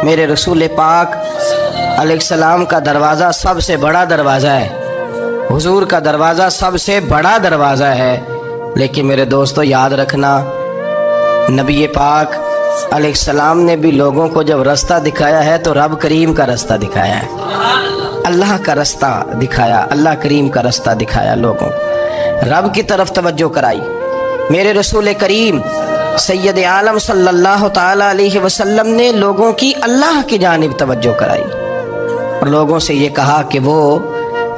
میرے رسول پاک علیہ السلام کا دروازہ سب سے بڑا دروازہ ہے، حضور کا دروازہ سب سے بڑا دروازہ ہے، لیکن میرے دوستو یاد رکھنا، نبی پاک علیہ السلام نے بھی لوگوں کو جب رستہ دکھایا ہے تو رب کریم کا رستہ دکھایا ہے، اللہ کا رستہ دکھایا، اللہ کریم کا رستہ دکھایا، لوگوں رب کی طرف توجہ کرائی۔ میرے رسول کریم سید عالم صلی اللہ تعالی علیہ وسلم نے لوگوں کی اللہ کی جانب توجہ کرائی اور لوگوں سے یہ کہا کہ وہ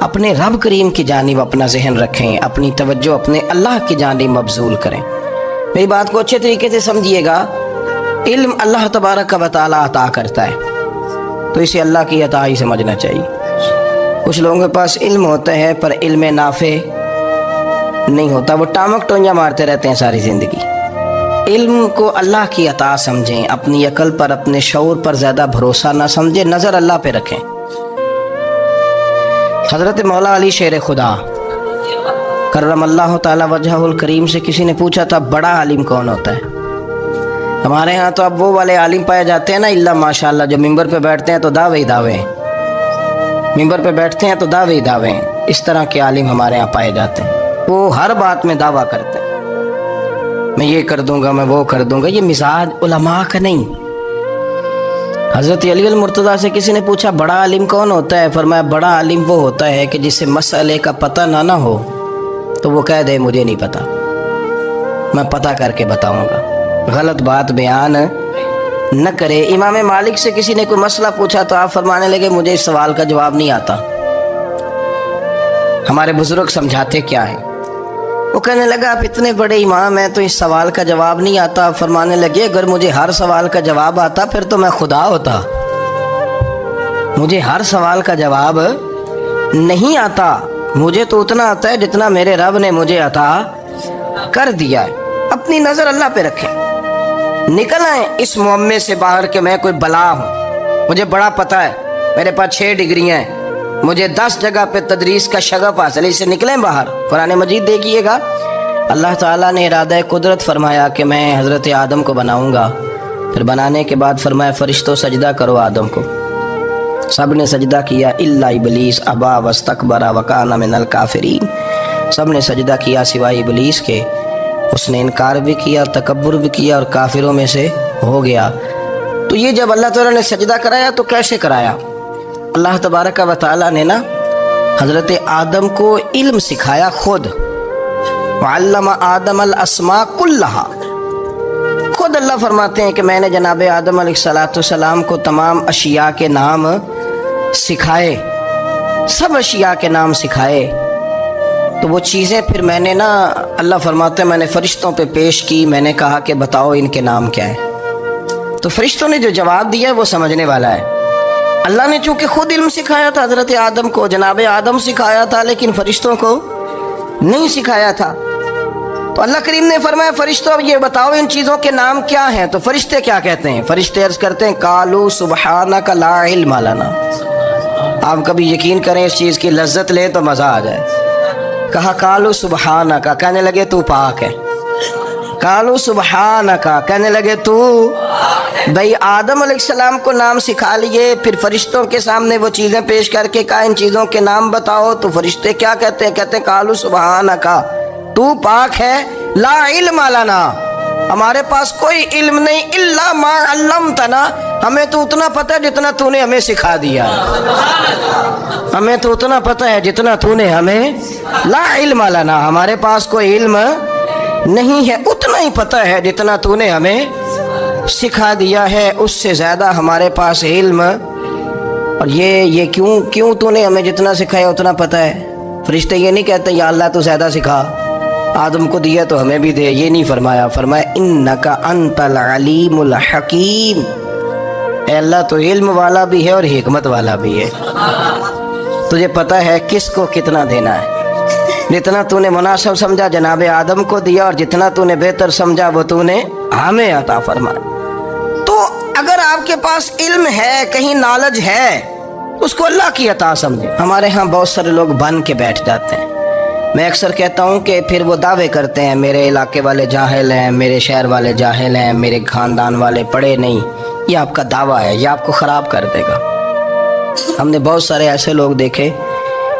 اپنے رب کریم کی جانب اپنا ذہن رکھیں، اپنی توجہ اپنے اللہ کی جانب مبذول کریں۔ میری بات کو اچھے طریقے سے سمجھیے گا، علم اللہ تبارک و تعالی عطا کرتا ہے تو اسے اللہ کی عطا ہی سمجھنا چاہیے۔ کچھ لوگوں کے پاس علم ہوتا ہے پر علم نافع نہیں ہوتا، وہ ٹامک ٹوئیاں مارتے رہتے ہیں ساری زندگی۔ علم کو اللہ کی عطا سمجھیں، اپنی عقل پر اپنے شعور پر زیادہ بھروسہ نہ سمجھیں، نظر اللہ پہ رکھیں۔ حضرت مولا علی شیر خدا کرم اللہ تعالی وجہہ الکریم سے کسی نے پوچھا تھا بڑا عالم کون ہوتا ہے؟ ہمارے ہاں تو اب وہ والے عالم پائے جاتے ہیں نا، اللہ ماشاءاللہ، جو ممبر پہ بیٹھتے ہیں تو دعوے ہی دعوے، ممبر پہ بیٹھتے ہیں تو دعوے ہی دعوے، اس طرح کے عالم ہمارے ہاں پائے جاتے ہیں۔ وہ ہر بات میں دعویٰ کرتے ہیں، میں یہ کر دوں گا، میں وہ کر دوں گا۔ یہ مزاج علماء کا نہیں۔ حضرت علی المرتضیٰ سے کسی نے پوچھا بڑا عالم کون ہوتا ہے؟ فرمایا بڑا عالم وہ ہوتا ہے کہ جسے مسئلے کا پتہ نہ ہو تو وہ کہہ دے مجھے نہیں پتہ، میں پتہ کر کے بتاؤں گا، غلط بات بیان نہ کرے۔ امام مالک سے کسی نے کوئی مسئلہ پوچھا تو آپ فرمانے لگے مجھے اس سوال کا جواب نہیں آتا، ہمارے بزرگ سمجھاتے کیا ہے؟ وہ کہنے لگا آپ اتنے بڑے امام ہیں تو اس سوال کا جواب نہیں آتا۔ فرمانے لگے اگر مجھے ہر سوال کا جواب آتا پھر تو میں خدا ہوتا، مجھے ہر سوال کا جواب نہیں آتا، مجھے تو اتنا آتا ہے جتنا میرے رب نے مجھے عطا کر دیا ہے۔ اپنی نظر اللہ پہ رکھیں، نکل آئیں اس معمے سے باہر کہ میں کوئی بلا ہوں، مجھے بڑا پتہ ہے، میرے پاس 6 ڈگریاں ہیں، مجھے 10 جگہ پہ تدریس کا شغف حاصل ہے، اس سے نکلیں باہر۔ قرآن مجید دیکھیے گا، اللہ تعالیٰ نے ارادہ قدرت فرمایا کہ میں حضرت آدم کو بناؤں گا، پھر بنانے کے بعد فرمایا فرشتوں سجدہ کرو آدم کو، سب نے سجدہ کیا الا ابلیس ابا واستکبر وکان من الکافرین، سب نے سجدہ کیا سوائے ابلیس کے، اس نے انکار بھی کیا، تکبر بھی کیا اور کافروں میں سے ہو گیا۔ تو یہ جب اللہ تعالیٰ نے سجدہ کرایا تو کیسے کرایا؟ اللہ تبارک و تعالیٰ نے نا حضرت آدم کو علم سکھایا خود، وعلم آدم الاسماء کلہا، خود اللہ فرماتے ہیں کہ میں نے جناب آدم علیہ السلام کو تمام اشیاء کے نام سکھائے، سب اشیاء کے نام سکھائے۔ تو وہ چیزیں پھر میں نے نا، اللہ فرماتے ہیں میں نے فرشتوں پہ پیش کی، میں نے کہا کہ بتاؤ ان کے نام کیا ہے، تو فرشتوں نے جو جواب دیا وہ سمجھنے والا ہے۔ اللہ نے چونکہ خود علم سکھایا تھا حضرت آدم کو، جناب آدم سکھایا تھا، لیکن فرشتوں کو نہیں سکھایا تھا۔ تو اللہ کریم نے فرمایا فرشتوں یہ بتاؤ ان چیزوں کے نام کیا ہیں؟ تو فرشتے کیا کہتے ہیں؟ فرشتے عرض کرتے ہیں قالوا سبحانک لا علم لنا۔ آپ کبھی یقین کریں اس چیز کی لذت لیں تو مزہ آ جائے۔ کہا قالوا سبحانک، کہنے لگے تو پاک ہے، قالوا سبحانک، کہنے لگے تو بھئی آدم علیہ السلام کو نام سکھا لیے، پھر فرشتوں کے سامنے وہ چیزیں پیش کر کے کہا ان چیزوں کے نام بتاؤ، تو فرشتے کیا کہتے ہیں؟ کہتے ہیں قالوا سبحانک، تو پاک ہے، لا علم لنا، ہمارے پاس کوئی علم نہیں، الا ما علمتنا، ہمیں تو اتنا پتہ ہے جتنا تو نے ہمیں سکھا دیا، ہمیں تو اتنا پتہ ہے جتنا تو نے ہمیں، لا علم لنا، ہمارے پاس کوئی علم نہیں ہے، اتنا ہی پتہ ہے جتنا تو نے ہمیں سکھا دیا ہے، اس سے زیادہ ہمارے پاس علم۔ اور یہ کیوں تو نے ہمیں جتنا سکھایا اتنا پتہ ہے؟ فرشتے یہ نہیں کہتے یا اللہ تو زیادہ سکھا، آدم کو دیا تو ہمیں بھی دے، یہ نہیں فرمایا، فرمایا انک انت العلیم الحکیم، اے اللہ تو علم والا بھی ہے اور حکمت والا بھی ہے، تجھے پتہ ہے کس کو کتنا دینا ہے، جتنا تو نے مناسب سمجھا جناب آدم کو دیا، اور جتنا تو نے بہتر سمجھا وہ تو نے ہمیں عطا فرمایا۔ تو اگر آپ کے پاس علم ہے، کہیں نالج ہے، اس کو اللہ کی عطا سمجھیں۔ ہمارے ہاں بہت سارے لوگ بن کے بیٹھ جاتے ہیں، میں اکثر کہتا ہوں کہ پھر وہ دعوے کرتے ہیں میرے علاقے والے جاہل ہیں، میرے شہر والے جاہل ہیں، میرے خاندان والے پڑھے نہیں، یہ آپ کا دعویٰ ہے، یہ آپ کو خراب کر دے گا۔ ہم نے بہت سارے ایسے لوگ دیکھے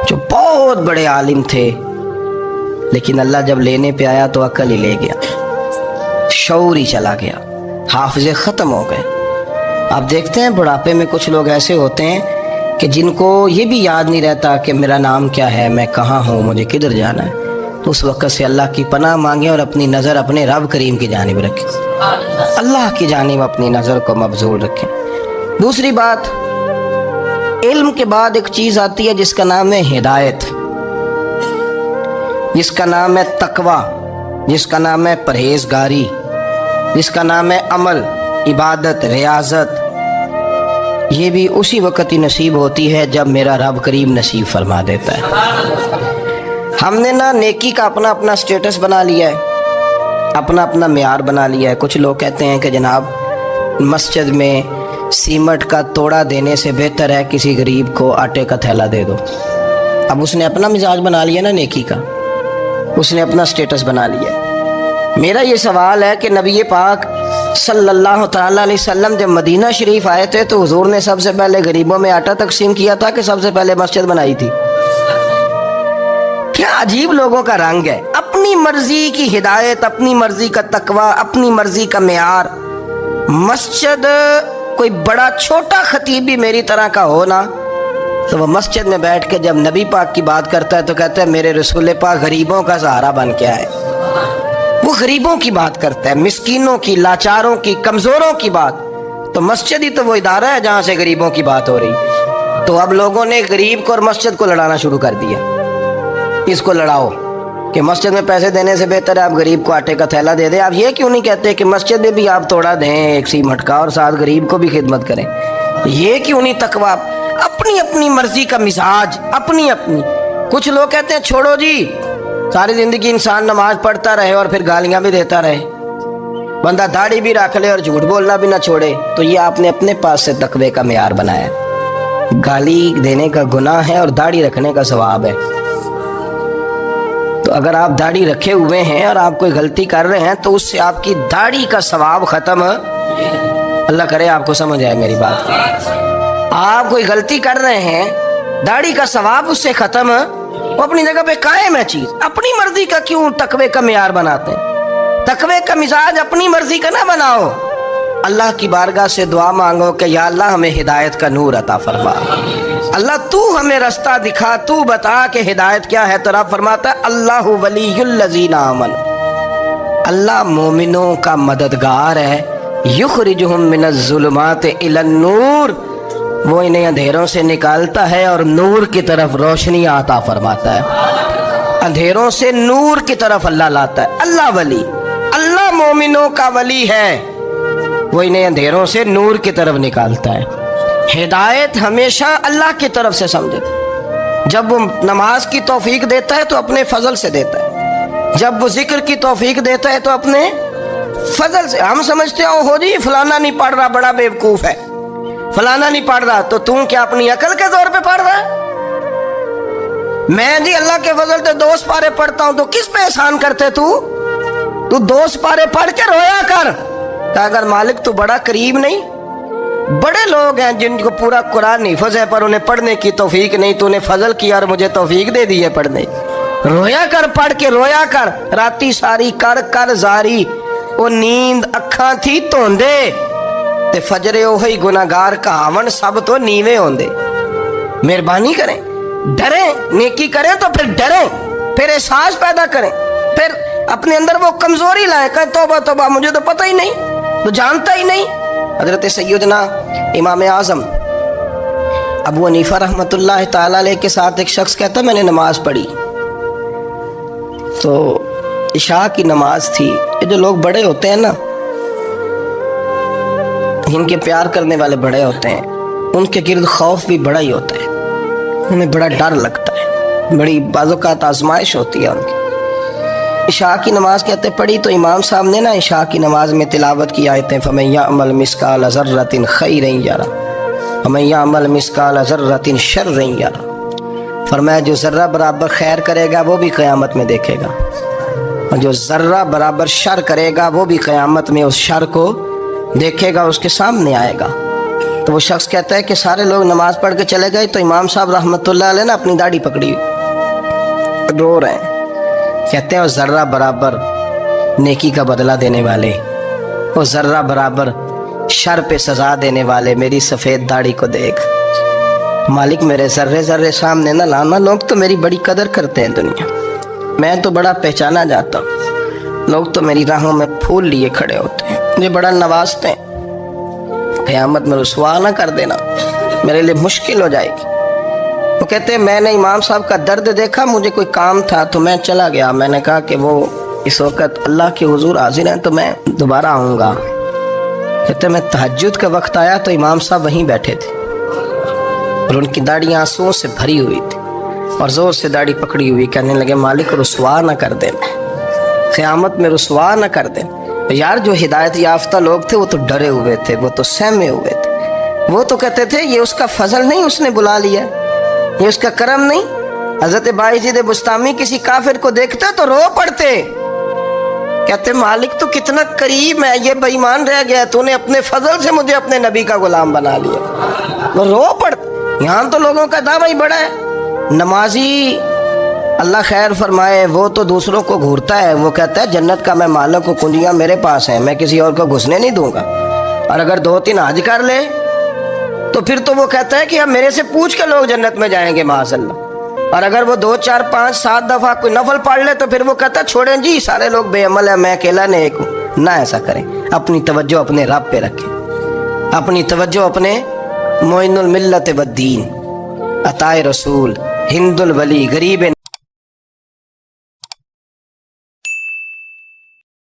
جو بہت بڑے عالم تھے، لیکن اللہ جب لینے پہ آیا تو عقل ہی لے گیا، شعور ہی چلا گیا، حافظے ختم ہو گئے۔ آپ دیکھتے ہیں بڑھاپے میں کچھ لوگ ایسے ہوتے ہیں کہ جن کو یہ بھی یاد نہیں رہتا کہ میرا نام کیا ہے، میں کہاں ہوں، مجھے کدھر جانا ہے۔ تو اس وقت سے اللہ کی پناہ مانگیں اور اپنی نظر اپنے رب کریم کی جانب رکھیں، اللہ کی جانب اپنی نظر کو مبذول رکھیں۔ دوسری بات، علم کے بعد ایک چیز آتی ہے جس کا نام ہے ہدایت، جس کا نام ہے تقویٰ، جس کا نام ہے پرہیزگاری، جس کا نام ہے عمل، عبادت، ریاضت۔ یہ بھی اسی وقت ہی نصیب ہوتی ہے جب میرا رب کریم نصیب فرما دیتا ہے۔ ہم نے نا نیکی کا اپنا اپنا سٹیٹس بنا لیا ہے، اپنا اپنا معیار بنا لیا ہے۔ کچھ لوگ کہتے ہیں کہ جناب مسجد میں سیمٹ کا توڑا دینے سے بہتر ہے کسی غریب کو آٹے کا تھیلا دے دو۔ اب اس نے اپنا مزاج بنا لیا نا نیکی کا، اس نے اپنا سٹیٹس بنا لیا ہے۔ میرا یہ سوال ہے کہ نبی پاک صلی اللہ تعالیٰ علیہ وسلم جب مدینہ شریف آئے تھے تو حضور نے سب سے پہلے غریبوں میں آٹا تقسیم کیا تھا کہ سب سے پہلے مسجد بنائی تھی؟ کیا عجیب لوگوں کا رنگ ہے، اپنی مرضی کی ہدایت، اپنی مرضی کا تقویٰ، اپنی مرضی کا معیار۔ مسجد کوئی بڑا چھوٹا خطیب بھی میری طرح کا ہو نا، تو وہ مسجد میں بیٹھ کے جب نبی پاک کی بات کرتا ہے تو کہتا ہے میرے رسول پاک غریبوں کا سہارا بن کے آئے۔ وہ غریبوں کی بات کرتا ہے، مسکینوں کی، لاچاروں کی، کمزوروں کی بات۔ تو مسجد ہی تو وہ ادارہ ہے جہاں سے غریبوں کی بات ہو رہی۔ تو اب لوگوں نے غریب کو اور مسجد کو لڑانا شروع کر دیا، اس کو لڑاؤ کہ مسجد میں پیسے دینے سے بہتر ہے آپ غریب کو آٹے کا تھیلا دے دیں۔ آپ یہ کیوں نہیں کہتے کہ مسجد میں بھی آپ توڑا دیں ایک سیمٹ کا اور ساتھ غریب کو بھی خدمت کریں؟ یہ کیوں نہیں تقویٰ؟ اپنی اپنی مرضی کا مزاج، اپنی اپنی۔ کچھ لوگ کہتے ہیں چھوڑو جی، ساری زندگی انسان نماز پڑھتا رہے اور پھر گالیاں بھی دیتا رہے، بندہ داڑھی بھی رکھ لے اور جھوٹ بولنا بھی نہ چھوڑے۔ تو یہ آپ نے اپنے پاس سے تقوی کا معیار بنایا۔ گالی دینے کا گناہ ہے اور داڑھی رکھنے کا ثواب ہے۔ تو اگر آپ داڑھی رکھے ہوئے ہیں اور آپ کوئی غلطی کر رہے ہیں تو اس سے آپ کی داڑھی کا ثواب ختم۔ اللہ کرے آپ کو سمجھ آئے میری بات۔ آپ کوئی غلطی کر رہے ہیں، داڑھی کا ثواب اس سے ختم، وہ اپنی جگہ پہ قائم ہے چیز۔ اپنی مرضی کا کیوں تقوی کا معیار بناتے ہیں؟ تقوی کا مزاج اپنی مرضی کا نہ بناؤ۔ اللہ کی بارگاہ سے دعا مانگو کہ یا اللہ ہمیں ہدایت کا نور عطا فرما، اللہ تو ہمیں رستہ دکھا، تو بتا کہ ہدایت کیا ہے۔ تو رب فرماتا ہے اللہ ولی الذین آمنوا، اللہ مومنوں کا مددگار ہے، یخرجہم من الظلمات الی النور، وہ انہیں اندھیروں سے نکالتا ہے اور نور کی طرف روشنی عطا فرماتا ہے۔ اندھیروں سے نور کی طرف اللہ لاتا ہے۔ اللہ ولی، اللہ مومنوں کا ولی ہے، وہ انہیں اندھیروں سے نور کی طرف نکالتا ہے۔ ہدایت ہمیشہ اللہ کی طرف سے سمجھے۔ جب وہ نماز کی توفیق دیتا ہے تو اپنے فضل سے دیتا ہے، جب وہ ذکر کی توفیق دیتا ہے تو اپنے فضل سے۔ ہم سمجھتے ہیں ہو جی فلانا نہیں پڑھ رہا بڑا بیوقوف ہے، فلانا نہیں پڑھ رہا، تو تم کیا اپنی عقل کے زور پہ پڑھ رہا ہے؟ میں جی اللہ کے فضل سے 2 سپارے پڑھتا ہوں، تو کس پہ احسان کرتے تو 2 سپارے پڑھ کے رویا کر کہ اگر مالک تو بڑا قریب نہیں۔ بڑے لوگ ہیں جن کو پورا قرآن حفظ ہے پر انہیں پڑھنے کی توفیق نہیں، تو انہیں فضل کیا اور مجھے توفیق دے دی ہے پڑھنے۔ رویا کر، پڑھ کے رویا کر، راتی ساری کر کر زاری، وہ نیند اکھاں تھی توندے تے فجرے اوہی گناہگار کہاون سب تو نیوے ہوندے۔ مہربانی کریں، ڈریں، نیکی کریں تو پھر ڈریں، پھر احساس پیدا کریں، پھر اپنے اندر وہ کمزوری لائیں کہ توبہ توبہ مجھے تو پتہ ہی نہیں، تو جانتا ہی نہیں۔ حضرت سیدنا امام اعظم ابو حنیفہ رحمۃ اللہ تعالیٰ علیہ کے ساتھ ایک شخص کہتا میں نے نماز پڑھی، تو عشاء کی نماز تھی۔ یہ جو لوگ بڑے ہوتے ہیں نا، جن کے پیار کرنے والے بڑے ہوتے ہیں، ان کے گرد خوف بھی بڑا ہی ہوتا ہے، انہیں بڑا ڈر لگتا ہے، بڑی بعض اوقات آزمائش ہوتی ہے ان کی۔ عشاء کی نماز کہتے پڑھی تو امام صاحب نے نا عشاء کی نماز میں تلاوت کی آیتیں فَمَن يَعْمَلْ مِثْقَالَ ذَرَّةٍ خَيْرًا يَرَهُ وَمَن يَعْمَلْ مِثْقَالَ ذَرَّةٍ شَرًّا يَرَهُ، فرمایا جو ذرہ برابر خیر کرے گا وہ بھی قیامت میں دیکھے گا، اور جو ذرہ برابر شر کرے گا وہ بھی قیامت میں اس شر کو دیکھے گا اس کے سامنے آئے گا. تو وہ شخص کہتا ہے کہ سارے لوگ نماز پڑھ کے چلے گئے تو امام صاحب رحمۃ اللہ علیہ نے اپنی داڑھی پکڑی رو رہے ہیں. کہتے ہیں وہ ذرہ برابر نیکی کا بدلہ دینے والے، وہ ذرہ برابر شر پہ سزا دینے والے میری سفید داڑھی کو دیکھ. مالک میرے ذرے ذرے سامنے نہ لانا، لوگ تو میری بڑی قدر کرتے ہیں دنیا، میں تو بڑا پہچانا جاتا ہوں، لوگ تو میری راہوں میں پھول لیے کھڑے ہوتے ہیں، مجھے بڑا نوازتے ہیں. قیامت میں رسوا نہ کر دینا، میرے لیے مشکل ہو جائے گی. وہ کہتے ہیں میں نے امام صاحب کا درد دیکھا، مجھے کوئی کام تھا تو میں چلا گیا. میں نے کہا کہ وہ اس وقت اللہ کے حضور حاضر ہیں تو میں دوبارہ آؤں گا. کہتے ہیں میں تہجد کا وقت آیا تو امام صاحب وہیں بیٹھے تھے اور ان کی داڑھی آنسوؤں سے بھری ہوئی تھی اور زور سے داڑھی پکڑی ہوئی. کہنے لگے مالک رسوا نہ کر دینا، قیامت میں رسوا نہ کر دینا. یار جو ہدایت یافتہ لوگ تھے وہ تو ڈرے ہوئے تھے، وہ تو سہمے ہوئے تھے. وہ تو کہتے تھے یہ اس کا فضل نہیں، اس نے بلا لیا، یہ اس کا کرم نہیں. حضرت بایزید بستامی کسی کافر کو دیکھتے تو رو پڑتے، کہتے مالک تو کتنا کریم ہے، یہ بے ایمان رہ گیا، تو نے اپنے فضل سے مجھے اپنے نبی کا غلام بنا لیا. وہ رو پڑتے. یہاں تو لوگوں کا دعویٰ ہی بڑا ہے. نمازی اللہ خیر فرمائے وہ تو دوسروں کو گھورتا ہے، وہ کہتا ہے جنت کا میں مالک ہوں، کنجیاں میرے پاس ہیں، میں کسی اور کو گھسنے نہیں دوں گا. اور اگر 2-3 حج کر لے تو پھر تو وہ کہتا ہے کہ اب میرے سے پوچھ کے لوگ جنت میں جائیں گے معاذ اللہ. اور اگر وہ 2 4 5 7 دفعہ کوئی نفل پڑھ لے تو پھر وہ کہتا ہے چھوڑیں جی سارے لوگ بے عمل ہیں، میں اکیلا نیک ہوں. نہ ایسا کریں، اپنی توجہ اپنے رب پہ رکھیں، اپنی توجہ اپنے معین الملت والدین، عطائے رسول، ہند الولی، غریب